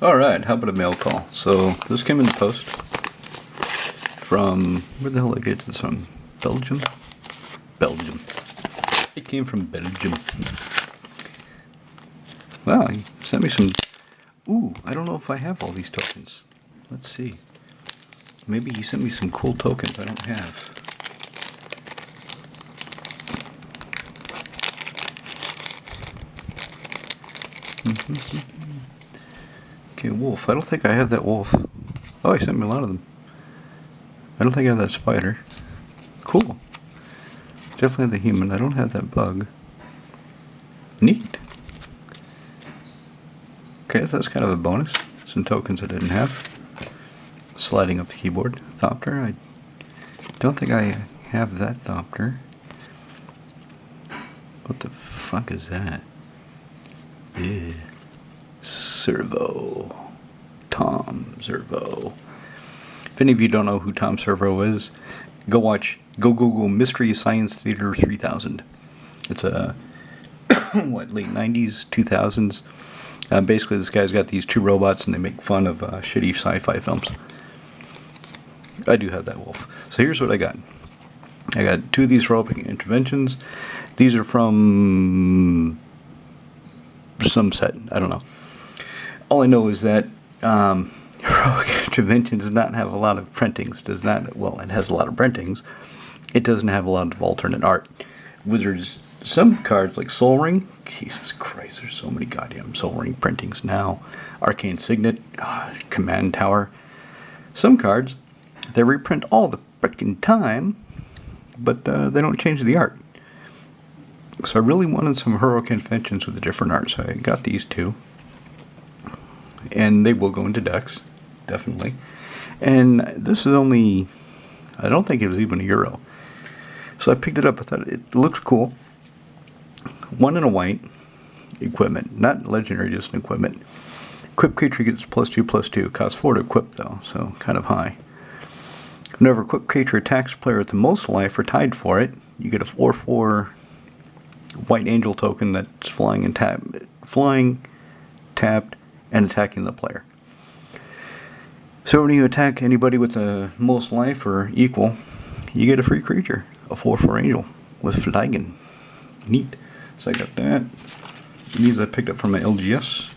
Alright, how about a mail call? So, this came in the post from, where the hell did I get this from? Belgium? Belgium. It came from Belgium. Wow, he sent me some, ooh, I don't know if I have all these tokens. Let's see. Maybe he sent me some cool tokens I don't have. Okay, wolf. I don't think I have that wolf. Oh, he sent me a lot of them. I don't think I have that spider. Cool. Definitely the human. I don't have that bug. Neat. Okay, so that's kind of a bonus. Some tokens I didn't have. Sliding up the keyboard. Thopter. I don't think I have that Thopter. What the fuck is that? Yeah. Servo. Tom Servo. If any of you don't know who Tom Servo is, go Google Mystery Science Theater 3000. It's a, late 90s, 2000s. Basically, this guy's got these two robots and they make fun of shitty sci-fi films. I do have that wolf. So here's what I got. I got two of these robotic interventions. These are from some set. I don't know. All I know is that Heroic Intervention does not have a lot of printings. Well, it has a lot of printings. It doesn't have a lot of alternate art. Wizards, some cards like Sol Ring. Jesus Christ, there's so many goddamn Sol Ring printings now. Arcane Signet, Command Tower. Some cards, they reprint all the frickin' time, but they don't change the art. So I really wanted some Heroic Interventions with a different art, so I got these two. And they will go into decks, definitely. And this is only, I don't think it was even €1. So I picked it up. I thought it looks cool. 1 and a white. Equipment. Not legendary, just an equipment. Equipped creature gets +2/+2. Costs 4 to equip, though, so kind of high. Whenever equipped creature attacks player at the most life or tied for it, you get a 4/4 white angel token that's flying, tapped, and attacking the player. So when you attack anybody with the most life or equal, you get a free creature, a 4/4 angel with Flygen. Neat. So I got that. These I picked up from my LGS.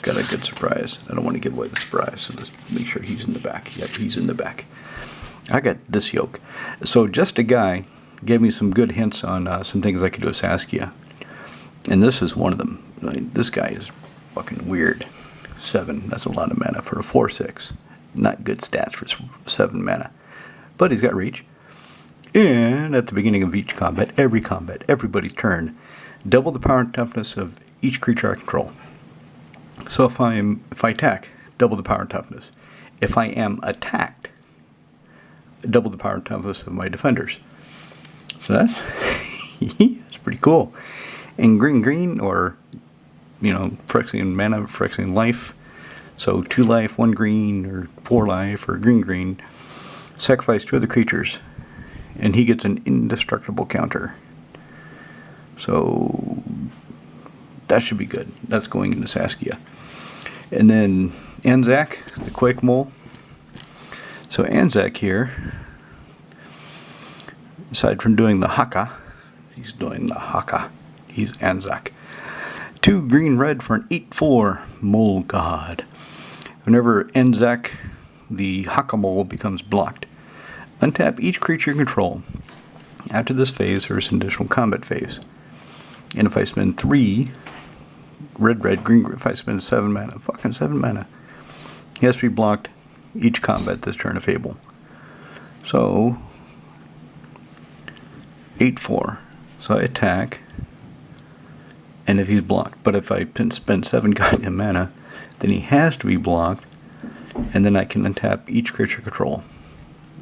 Got a good surprise. I don't want to give away the surprise, so let's make sure he's in the back. Yep, he's in the back. I got this yoke. So Just a Guy gave me some good hints on some things I could do with Saskia. And this is one of them. This guy is fucking weird. 7, that's a lot of mana for a 4/6. Not good stats for 7 mana. But he's got reach. And at the beginning of each combat, everybody's turn, double the power and toughness of each creature I control. So if I attack, double the power and toughness. If I am attacked, double the power and toughness of my defenders. So that's pretty cool. And green, or, Phyrexian mana, Phyrexian life. So 2 life, 1 green, or 4 life, or green. Sacrifice 2 other creatures. And he gets an indestructible counter. So that should be good. That's going into Saskia. And then Anzac, the Quake Mole. So Anzac here, aside from doing the Haka, he's doing the Haka. He's Anzac. 2 green-red for an 8/4 Mole God. Whenever Anzac, the Haka Mole, becomes blocked, untap each creature you control. After this phase, there is an additional combat phase. And if I spend 3 red, green, if I spend 7 mana, fucking 7 mana, he has to be blocked each combat this turn of Fable. So 8/4. So I attack. And if he's blocked, but if I spend 7 goddamn mana, then he has to be blocked, and then I can untap each creature control.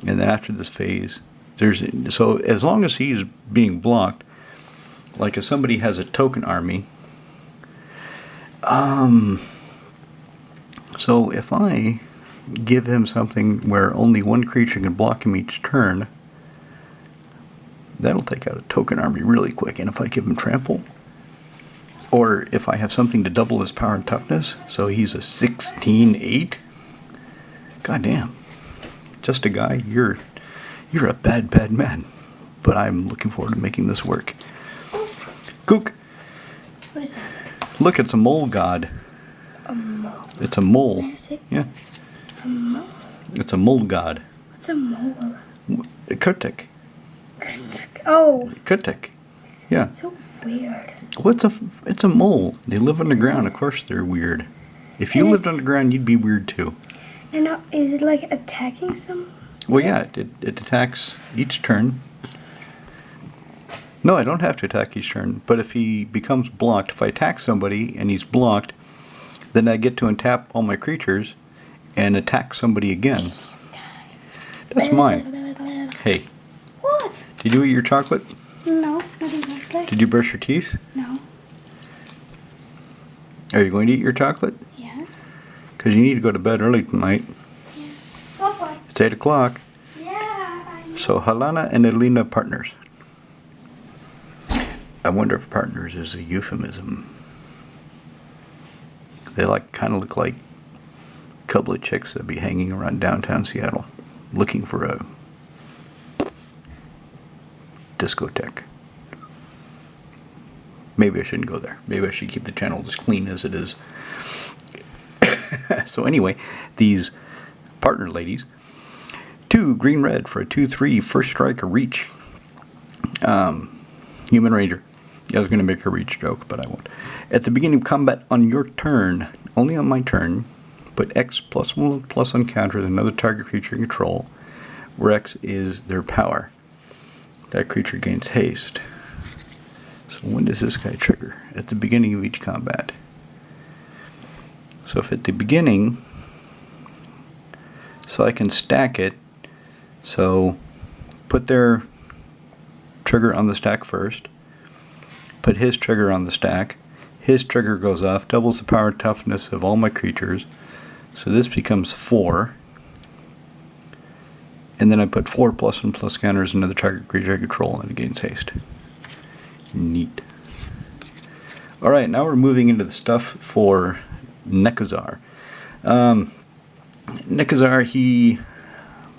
And then after this phase, so as long as he's being blocked, like if somebody has a token army, so if I give him something where only 1 creature can block him each turn, that'll take out a token army really quick. And if I give him trample, Or if I have something to double his power and toughness, so he's a 16-8. God damn. Just a guy, you're a bad man. But I'm looking forward to making this work. Kook. What is that? Look, it's a mole god. A mole. It's a mole. Yeah. A mole. It's a mole god. What's a mole? Kutik. Oh. Kutik. Yeah. So weird. Well, it's a mole. They live underground. Of course they're weird. If you lived underground, you'd be weird too. And is it like attacking some? Well, yeah, it attacks each turn. No, I don't have to attack each turn, but if he becomes blocked, if I attack somebody and he's blocked, then I get to untap all my creatures and attack somebody again. That's mine. Hey. What? Did you eat your chocolate? No, not exactly. Did you brush your teeth? No. Are you going to eat your chocolate? Yes. Because you need to go to bed early tonight. Yeah. Bye-bye. It's 8 o'clock. Yeah, I know. So Halana and Elena partners. I wonder if partners is a euphemism. They kind of look like a couple of chicks that be hanging around downtown Seattle looking for a discotheque. Maybe I shouldn't go there. Maybe I should keep the channel as clean as it is. So anyway, these partner ladies, 2 green-red for a 2/3 first strike or reach. Human Ranger. I was going to make a reach joke, but I won't. At the beginning of combat on your turn, only on my turn, put X +1 on counter with another target creature you control, where X is their power. That creature gains haste. So when does this guy trigger? At the beginning of each combat. So if at the beginning, so I can stack it, so put their trigger on the stack first, put his trigger on the stack, his trigger goes off, doubles the power and toughness of all my creatures, so this becomes 4, and then I put 4 +1 counters another target creature I control and it gains haste. Neat. Alright, now we're moving into the stuff for Nekusar. Nekusar,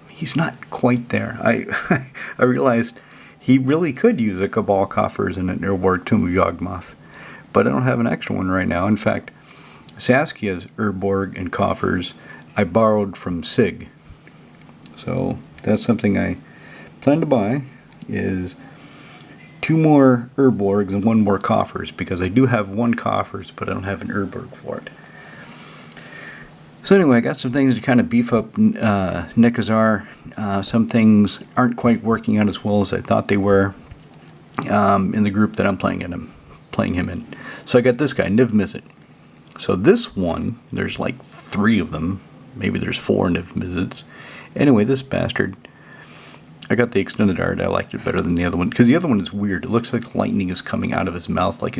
he's not quite there. I realized he really could use a Cabal Coffers and an Urborg Tomb of Yawgmoth, but I don't have an extra one right now. In fact, Saskia's Urborg and Coffers I borrowed from Sig. So that's something I plan to buy, is 2 more Urborgs and 1 more Coffers, because I do have 1 Coffers, but I don't have an Urborg for it. So anyway, I got some things to kind of beef up Nekusar. Some things aren't quite working out as well as I thought they were in the group that I'm playing him in. So I got this guy, Niv Mizzet. So this one, there's like 3 of them. Maybe there's 4 Niv Mizzets. Anyway, this bastard, I got the extended art. I liked it better than the other one, because the other one is weird. It looks like lightning is coming out of his mouth, like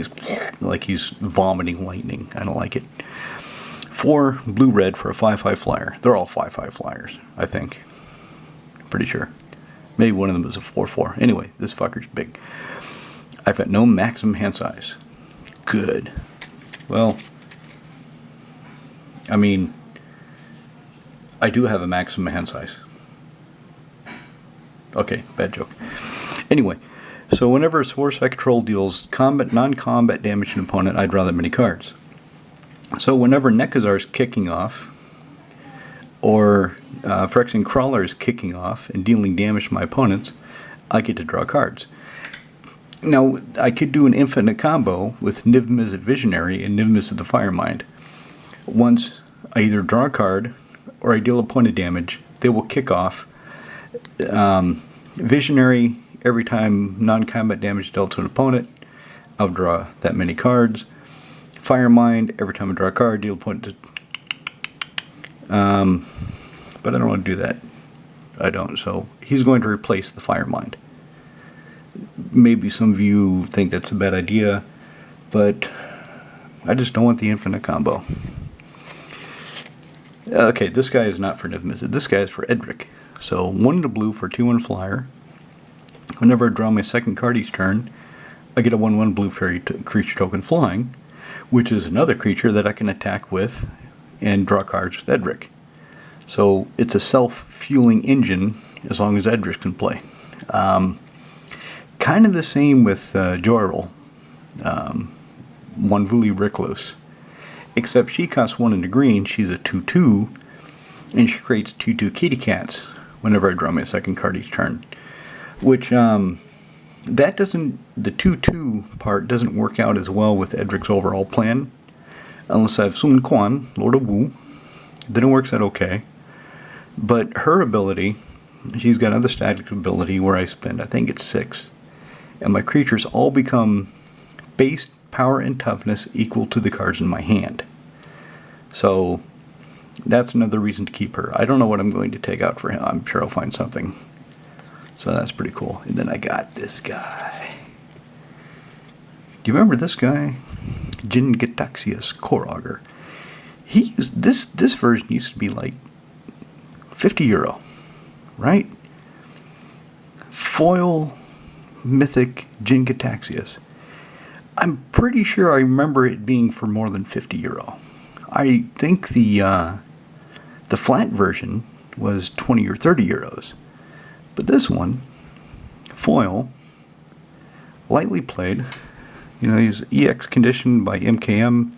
he's vomiting lightning. I don't like it. 4 blue-red for a 5/5 flyer. They're all 5/5 flyers, I think. Pretty sure. Maybe one of them is a 4/4. Anyway, this fucker's big. I've got no maximum hand size. Good. Well, I mean, I do have a maximum hand size. Okay, bad joke. Anyway, so whenever a source I control deals non-combat damage to an opponent, I draw that many cards. So whenever Nekusar is kicking off, or Phyrexian Crawler is kicking off and dealing damage to my opponents, I get to draw cards. Now, I could do an infinite combo with Niv Mizzet Visionary and Niv Mizzet the Firemind. Once I either draw a card or I deal a point of damage, they will kick off. Visionary, every time non-combat damage dealt to an opponent, I'll draw that many cards. Firemind, every time I draw a card, deal a point to... but I don't want to do that. I don't, so he's going to replace the Firemind. Maybe some of you think that's a bad idea, but I just don't want the infinite combo. Okay, this guy is not for Niv Mizzet. This guy is for Edric. So 1 to blue for 2/1 flyer. Whenever I draw my second card each turn, I get a 1/1 blue fairy creature token flying. which is another creature that I can attack with and draw cards with Edric. So it's a self-fueling engine as long as Edric can play. Kind of the same with Jorel, one Vuli Recluse. Except she costs 1 in the green, she's a 2/2, and she creates 2/2 kitty cats whenever I draw my second card each turn. Which, that doesn't, the 2/2 part doesn't work out as well with Edric's overall plan. Unless I have Sun Quan, Lord of Wu, then it works out okay. But her ability, she's got another static ability where I spend, I think it's 6. And my creatures all become base power and toughness equal to the cards in my hand. So that's another reason to keep her. I don't know what I'm going to take out for him. I'm sure I'll find something. So that's pretty cool. And then I got this guy. Do you remember this guy? Jin-Gitaxias Korogger. This version used to be like €50, right? Foil mythic Jin-Gitaxias. I'm pretty sure I remember it being for more than €50. I think the flat version was 20 or 30 euros. But this one, foil, lightly played. You know, he's EX conditioned by MKM.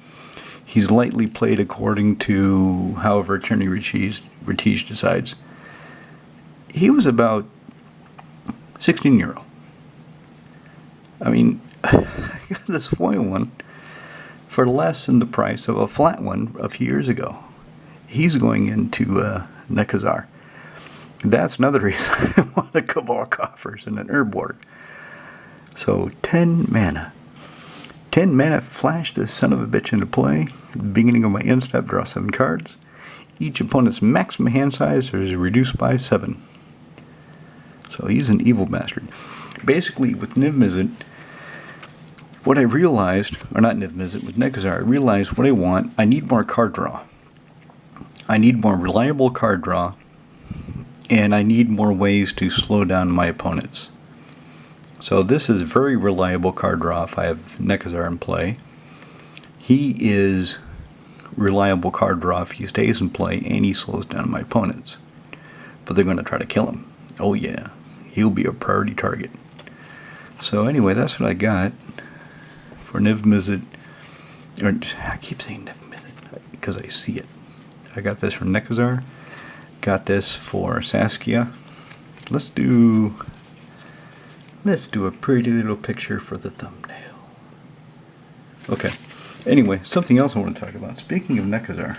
He's lightly played according to however Attorney Retige decides. He was about €16. I mean, I got this foil one for less than the price of a flat one a few years ago. He's going into Nekazar. That's another reason I want a Cabal Coffers and an herb board. So 10 mana. 10 mana, flash this son of a bitch into play. Beginning of my end step, draw 7 cards. Each opponent's maximum hand size is reduced by 7. So he's an evil bastard. Basically, with Niv Mizzet, what I realized, or not Niv Mizzet, with Nekazar, I realized what I want. I need more card draw. I need more reliable card draw. And I need more ways to slow down my opponents. So this is very reliable card draw if I have Nekazar in play. He is reliable card draw if he stays in play and he slows down my opponents. But they're going to try to kill him. Oh yeah, he'll be a priority target. So anyway, that's what I got for Niv Mizzet. Or I keep saying Niv Mizzet because I see it. I got this from Nekazar. Got this for Saskia. Let's do a pretty little picture for the thumbnail. Okay. Anyway, something else I want to talk about. Speaking of Nekazar.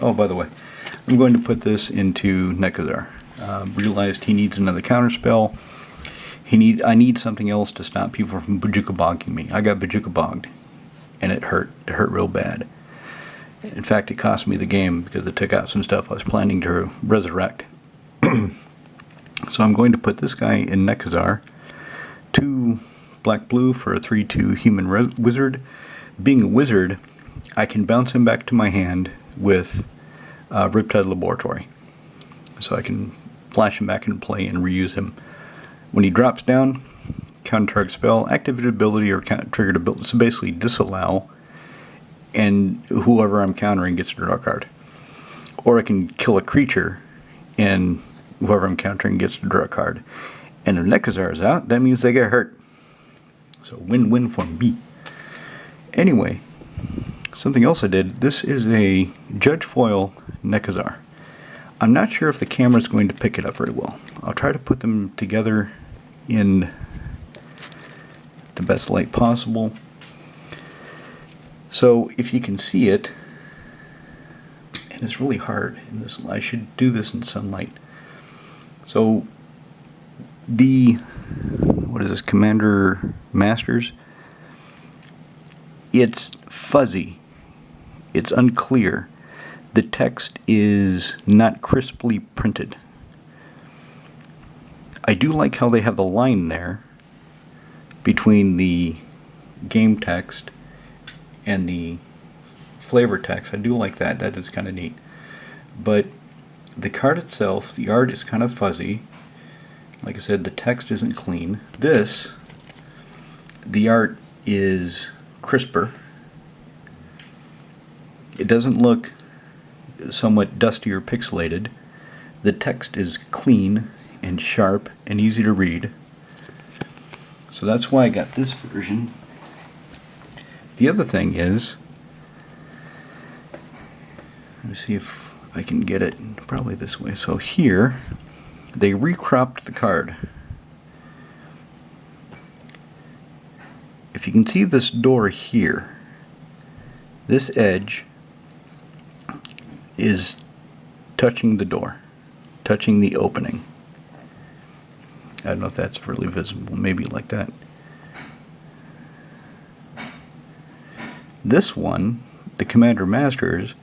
Oh, by the way, I'm going to put this into Nekazar. Realized he needs another counterspell. I need something else to stop people from Bojuka Bogging me. I got Bojuka Bogged, and it hurt. It hurt real bad. In fact, it cost me the game because it took out some stuff I was planning to resurrect. So I'm going to put this guy in Nekazar. 2 black-blue for a 3/2 human wizard. Being a wizard, I can bounce him back to my hand with Riptide Laboratory. So I can flash him back into play and reuse him. When he drops down, counter target spell, activated ability, or triggered ability. So basically disallow, and whoever I'm countering gets to draw a card. Or I can kill a creature, and whoever I'm countering gets to draw a card. And if Nekazar is out, that means they get hurt. So win-win for me. Anyway, something else I did. This is a Judge Foil Nekazar. I'm not sure if the camera is going to pick it up very well. I'll try to put them together in the best light possible. So if you can see it, and it's really hard in this, I should do this in sunlight. So what is this, Commander Masters? It's fuzzy. It's unclear. The text is not crisply printed. I do like how they have the line there between the game text and the flavor text. I do like that. That is kind of neat. But the card itself, the art is kind of fuzzy. Like I said, the text isn't clean. The art is crisper. It doesn't look somewhat dusty or pixelated. The text is clean and sharp and easy to read. So that's why I got this version. The other thing is, let me see if I can get it probably this way. So here, they recropped the card. If you can see this door here, this edge is touching the door, touching the opening. I don't know if that's really visible, maybe like that. This one, the Commander Masters,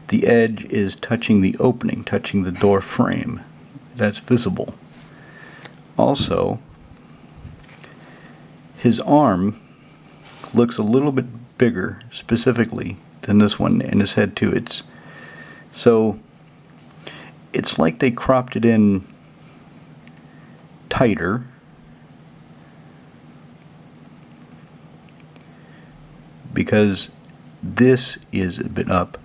the edge is touching the opening, touching the door frame. That's visible. Also, his arm looks a little bit bigger specifically than this one, and his head too. So it's like they cropped it in tighter, because this is a bit up.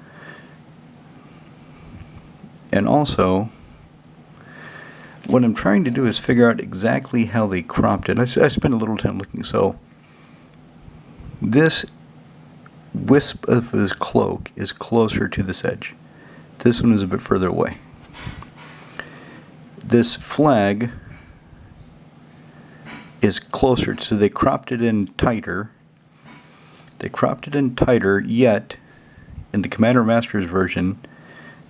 And also, what I'm trying to do is figure out exactly how they cropped it. I spent a little time looking. So this wisp of his cloak is closer to this edge. This one is a bit further away. This flag is closer, so they cropped it in tighter. They cropped it in tighter, yet in the Commander Masters version,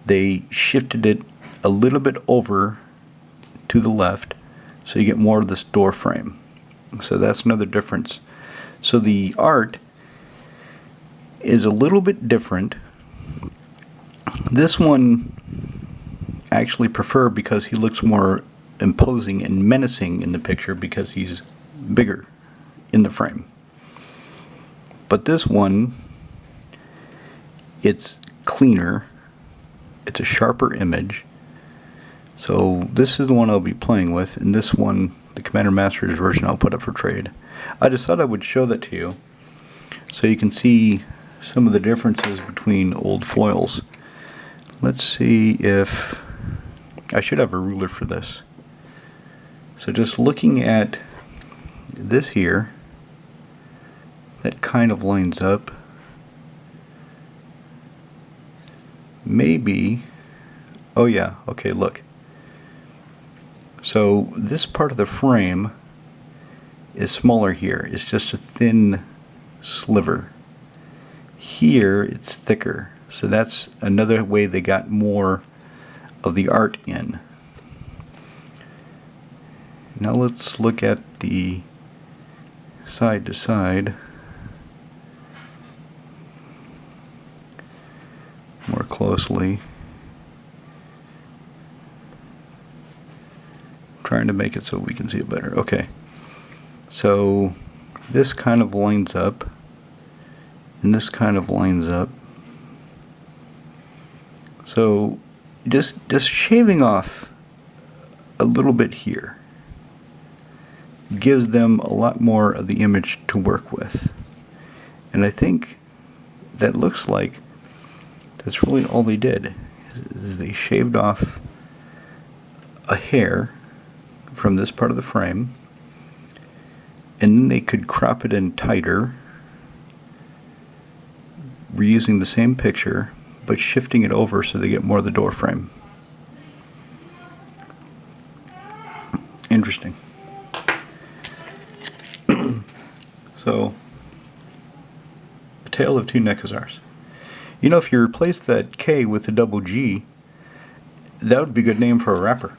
they shifted it a little bit over to the left, so you get more of this door frame. So that's another difference. So the art is a little bit different. This one I actually prefer because he looks more imposing and menacing in the picture because he's bigger in the frame. But this one, it's cleaner, it's a sharper image. So this is the one I'll be playing with, and this one, the Commander Masters version, I'll put up for trade. I just thought I would show that to you so you can see some of the differences between old foils. Let's see if I should have a ruler for this. So just looking at this here, that kind of lines up. Maybe, oh yeah, okay, look. So this part of the frame is smaller here. It's just a thin sliver. Here it's thicker. So that's another way they got more of the art in. Now let's look at the side to side more closely. Trying to make it so we can see it better. Okay, so this kind of lines up, and this kind of lines up. So just shaving off a little bit here gives them a lot more of the image to work with. And I think that looks like that's really all they did, is they shaved off a hair from this part of the frame, and then they could crop it in tighter, reusing the same picture but shifting it over so they get more of the door frame. Interesting. So, A Tale of Two Nekusars. You know, if you replace that K with a double G, that would be a good name for a rapper.